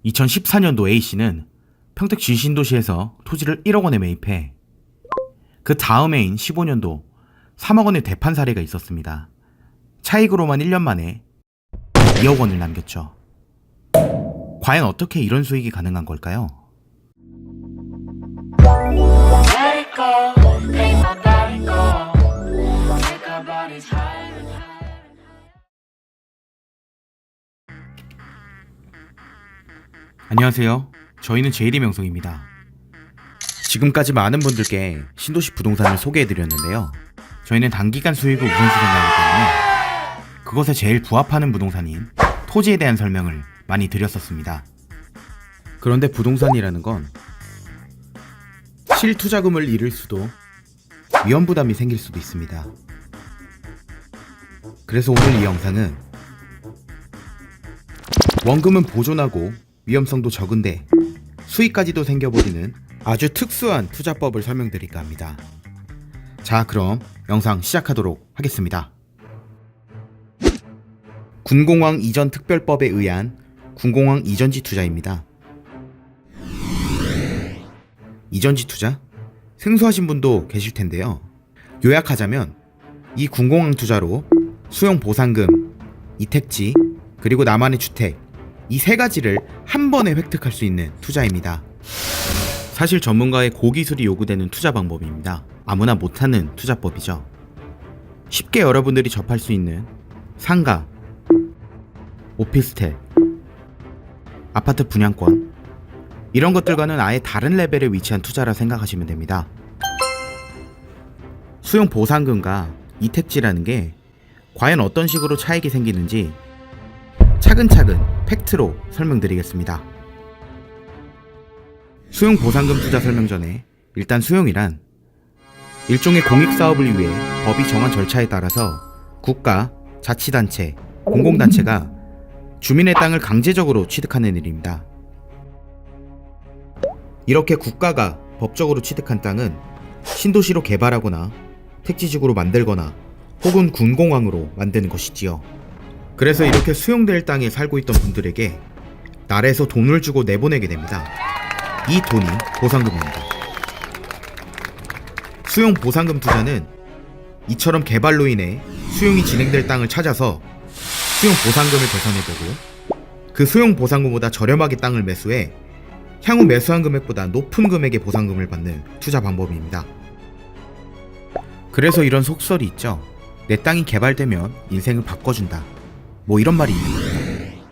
2014년도 A씨는 평택 G신도시에서 토지를 1억 원에 매입해 그 다음 해인 15년도 3억 원의 대판 사례가 있었습니다. 차익으로만 1년 만에 2억 원을 남겼죠. 과연 어떻게 이런 수익이 가능한 걸까요? 안녕하세요. 저희는 제일이 명성입니다. 지금까지 많은 분들께 신도시 부동산을 소개해드렸는데요. 저희는 단기간 수익을 우선시 생각하기 때문에 그것에 제일 부합하는 부동산인 토지에 대한 설명을 많이 드렸었습니다. 그런데 부동산이라는 건 실투자금을 잃을 수도 위험부담이 생길 수도 있습니다. 그래서 오늘 이 영상은 원금은 보존하고 위험성도 적은데 수익까지도 생겨버리는 아주 특수한 투자법을 설명드릴까 합니다. 자, 그럼 영상 시작하도록 하겠습니다. 군공항 이전 특별법에 의한 군공항 이전지 투자입니다. 이전지 투자? 생소하신 분도 계실 텐데요. 요약하자면 이 군공항 투자로 수용 보상금, 이택지, 그리고 나만의 주택, 이 세 가지를 한 번에 획득할 수 있는 투자입니다. 사실 전문가의 고기술이 요구되는 투자 방법입니다. 아무나 못하는 투자법이죠. 쉽게 여러분들이 접할 수 있는 상가, 오피스텔, 아파트 분양권, 이런 것들과는 아예 다른 레벨에 위치한 투자라 생각하시면 됩니다. 수용 보상금과 이택지라는 게 과연 어떤 식으로 차익이 생기는지 차근차근 팩트로 설명드리겠습니다. 수용 보상금 투자 설명 전에 일단 수용이란 일종의 공익사업을 위해 법이 정한 절차에 따라서 국가, 자치단체, 공공단체가 주민의 땅을 강제적으로 취득하는 일입니다. 이렇게 국가가 법적으로 취득한 땅은 신도시로 개발하거나 택지지구로 만들거나 혹은 군공항으로 만드는 것이지요. 그래서 이렇게 수용될 땅에 살고 있던 분들에게 나라에서 돈을 주고 내보내게 됩니다. 이 돈이 보상금입니다. 수용 보상금 투자는 이처럼 개발로 인해 수용이 진행될 땅을 찾아서 수용 보상금을 계산해보고 그 수용 보상금보다 저렴하게 땅을 매수해 향후 매수한 금액보다 높은 금액의 보상금을 받는 투자 방법입니다. 그래서 이런 속설이 있죠. 내 땅이 개발되면 인생을 바꿔준다, 뭐 이런 말이 있는 겁니다.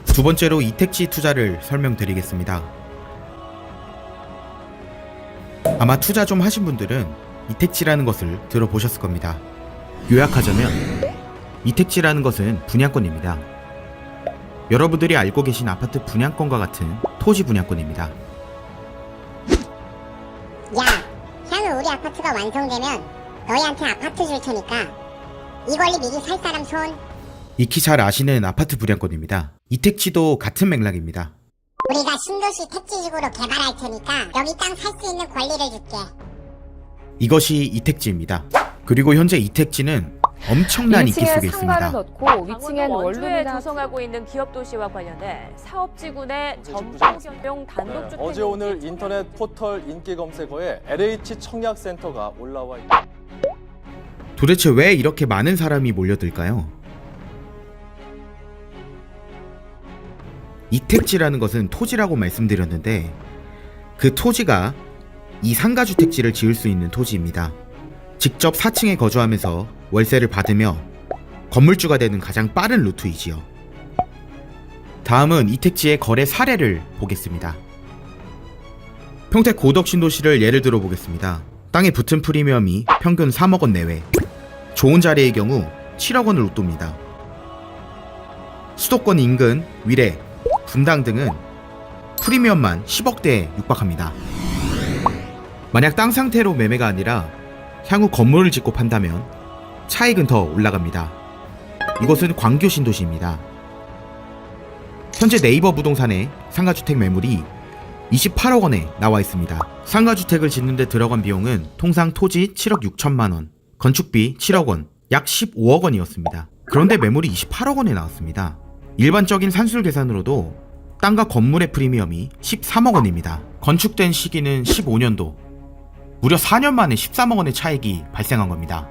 두 번째로 이택지 투자를 설명드리겠습니다. 아마 투자 좀 하신 분들은 이택지라는 것을 들어보셨을 겁니다. 요약하자면 이택지라는 것은 분양권입니다. 여러분들이 알고 계신 아파트 분양권과 같은 토지 분양권입니다. 야, 향후 우리 아파트가 완성되면 너희한테 아파트 줄 테니까 이 권리 미리 살 사람 손. 익히 잘 아시는 아파트 분양권입니다. 이택지도 같은 맥락입니다. 우리가 신도시 택지지구로 개발할 테니까 여기 땅 살 수 있는 권리를 줄게. 이것이 이택지입니다. 그리고 현재 이택지는 엄청난 인기 속에 있습니다. 상가를 넣고 위층엔 원주에 원룸이나 조성하고 있는 기업 도시와 관련해 사업지구 내 점포형 단독주택 어제 오늘 인터넷 포털 인기 검색어에 LH 청약센터가 올라와 있다. 도대체 왜 이렇게 많은 사람이 몰려들까요? 이택지라는 것은 토지라고 말씀드렸는데 그 토지가 이 상가주택지를 지을 수 있는 토지입니다. 직접 4층에 거주하면서 월세를 받으며 건물주가 되는 가장 빠른 루트이지요. 다음은 이택지의 거래 사례를 보겠습니다. 평택 고덕신도시를 예를 들어 보겠습니다. 땅에 붙은 프리미엄이 평균 3억 원 내외, 좋은 자리의 경우 7억 원을 웃돕니다. 수도권 인근, 위례, 분당 등은 프리미엄만 10억대에 육박합니다. 만약 땅 상태로 매매가 아니라 향후 건물을 짓고 판다면 차익은 더 올라갑니다. 이곳은 광교 신도시입니다. 현재 네이버 부동산에 상가주택 매물이 28억 원에 나와 있습니다. 상가주택을 짓는 데 들어간 비용은 통상 토지 7억 6천만 원, 건축비 7억 원, 약 15억 원이었습니다. 그런데 매물이 28억 원에 나왔습니다. 일반적인 산술 계산으로도 땅과 건물의 프리미엄이 13억 원입니다. 건축된 시기는 15년도. 무려 4년 만에 13억 원의 차익이 발생한 겁니다.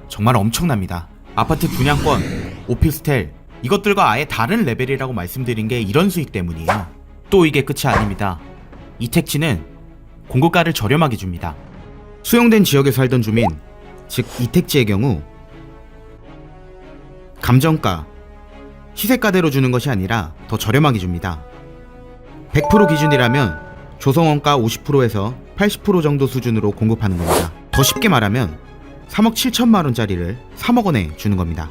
정말 엄청납니다. 아파트 분양권, 오피스텔, 이것들과 아예 다른 레벨이라고 말씀드린 게 이런 수익 때문이에요. 또 이게 끝이 아닙니다. 이 택지는 공급가를 저렴하게 줍니다. 수용된 지역에 살던 주민, 즉 이 택지의 경우 감정가, 시세가대로 주는 것이 아니라 더 저렴하게 줍니다. 100% 기준이라면 조성원가 50%에서 80% 정도 수준으로 공급하는 겁니다. 더 쉽게 말하면 3억 7천만 원짜리를 3억 원에 주는 겁니다.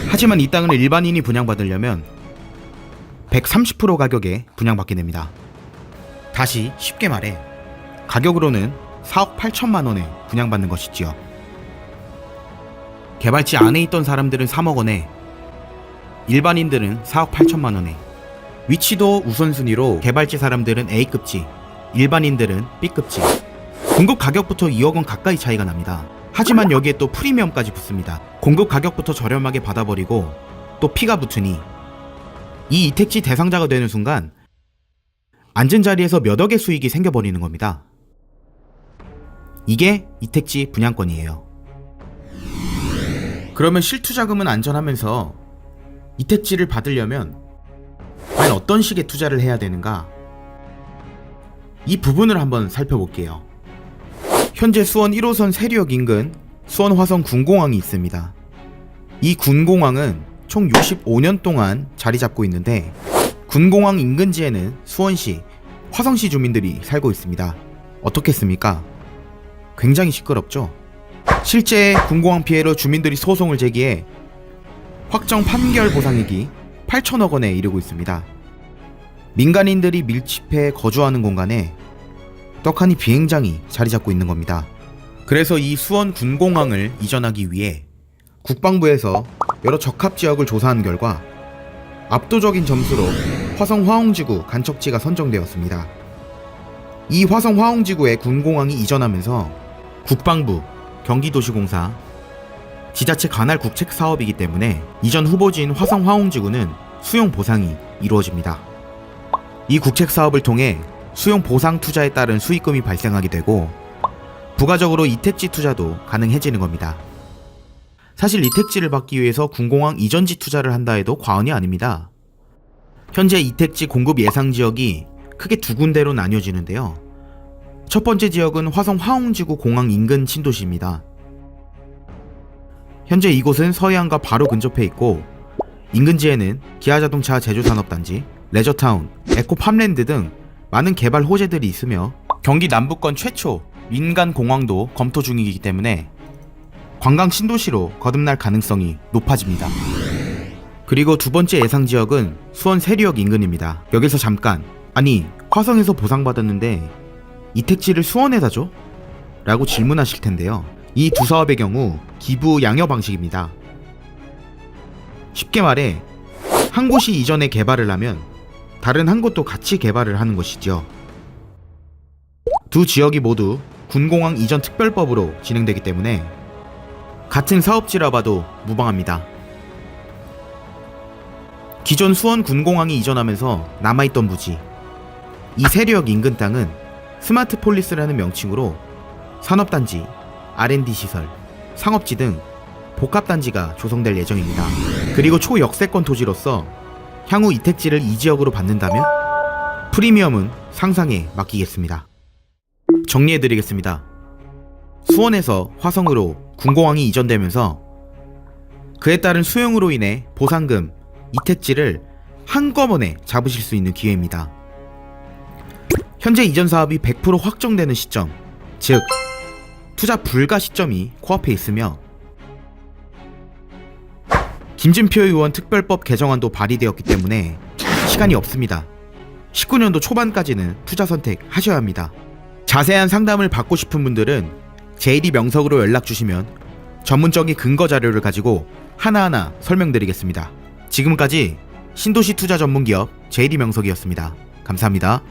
하지만 이 땅을 일반인이 분양받으려면 130% 가격에 분양받게 됩니다. 다시 쉽게 말해 가격으로는 4억 8천만 원에 분양받는 것이지요. 개발지 안에 있던 사람들은 3억 원에, 일반인들은 4억 8천만 원에. 위치도 우선순위로 개발지 사람들은 A급지, 일반인들은 B급지. 공급 가격부터 2억 원 가까이 차이가 납니다. 하지만 여기에 또 프리미엄까지 붙습니다. 공급 가격부터 저렴하게 받아버리고 또 피가 붙으니 이 이택지 대상자가 되는 순간 앉은 자리에서 몇 억의 수익이 생겨버리는 겁니다. 이게 이택지 분양권이에요. 그러면 실투자금은 안전하면서 이택지를 받으려면 과연 어떤 식의 투자를 해야 되는가? 이 부분을 한번 살펴볼게요. 현재 수원 1호선 세류역 인근 수원 화성 군공항이 있습니다. 이 군공항은 총 65년 동안 자리 잡고 있는데 군공항 인근지에는 수원시, 화성시 주민들이 살고 있습니다. 어떻겠습니까? 굉장히 시끄럽죠? 실제 군공항 피해로 주민들이 소송을 제기해 확정 판결 보상액이 8천억 원에 이르고 있습니다. 민간인들이 밀집해 거주하는 공간에 떡하니 비행장이 자리 잡고 있는 겁니다. 그래서 이 수원 군공항을 이전하기 위해 국방부에서 여러 적합 지역을 조사한 결과 압도적인 점수로 화성 화홍지구 간척지가 선정되었습니다. 이 화성 화홍지구에 군공항이 이전하면서 국방부, 경기도시공사, 지자체 관할 국책 사업이기 때문에 이전 후보지인 화성 화홍지구는 수용 보상이 이루어집니다. 이 국책 사업을 통해 수용 보상 투자에 따른 수익금이 발생하게 되고 부가적으로 이택지 투자도 가능해지는 겁니다. 사실 이택지를 받기 위해서 군공항 이전지 투자를 한다 해도 과언이 아닙니다. 현재 이택지 공급 예상 지역이 크게 두 군데로 나뉘어지는데요. 첫 번째 지역은 화성 화홍지구 공항 인근 신도시입니다. 현재 이곳은 서해안과 바로 근접해 있고 인근지에는 기아자동차 제조산업단지, 레저타운, 에코팜랜드 등 많은 개발 호재들이 있으며 경기 남부권 최초 민간 공항도 검토 중이기 때문에 관광 신도시로 거듭날 가능성이 높아집니다. 그리고 두 번째 예상 지역은 수원 세류역 인근입니다. 여기서 잠깐, 아니 화성에서 보상받았는데 이택지를 수원에다 줘? 라고 질문하실 텐데요. 이 두 사업의 경우 기부 양여 방식입니다. 쉽게 말해 한 곳이 이전에 개발을 하면 다른 한 곳도 같이 개발을 하는 것이죠. 두 지역이 모두 군공항 이전 특별법으로 진행되기 때문에 같은 사업지라 봐도 무방합니다. 기존 수원 군공항이 이전하면서 남아있던 부지, 이 세류역 인근 땅은 스마트폴리스라는 명칭으로 산업단지, R&D 시설, 상업지 등 복합단지가 조성될 예정입니다. 그리고 초역세권 토지로서 향후 이택지를 이 지역으로 받는다면 프리미엄은 상상에 맡기겠습니다. 정리해드리겠습니다. 수원에서 화성으로 군공항이 이전되면서 그에 따른 수용으로 인해 보상금, 이택지를 한꺼번에 잡으실 수 있는 기회입니다. 현재 이전 사업이 100% 확정되는 시점, 즉 투자 불가 시점이 코앞에 있으며 김진표 의원 특별법 개정안도 발의되었기 때문에 시간이 없습니다. 19년도 초반까지는 투자 선택하셔야 합니다. 자세한 상담을 받고 싶은 분들은 JD 명석으로 연락 주시면 전문적인 근거 자료를 가지고 하나하나 설명드리겠습니다. 지금까지 신도시 투자 전문기업 JD 명석이었습니다. 감사합니다.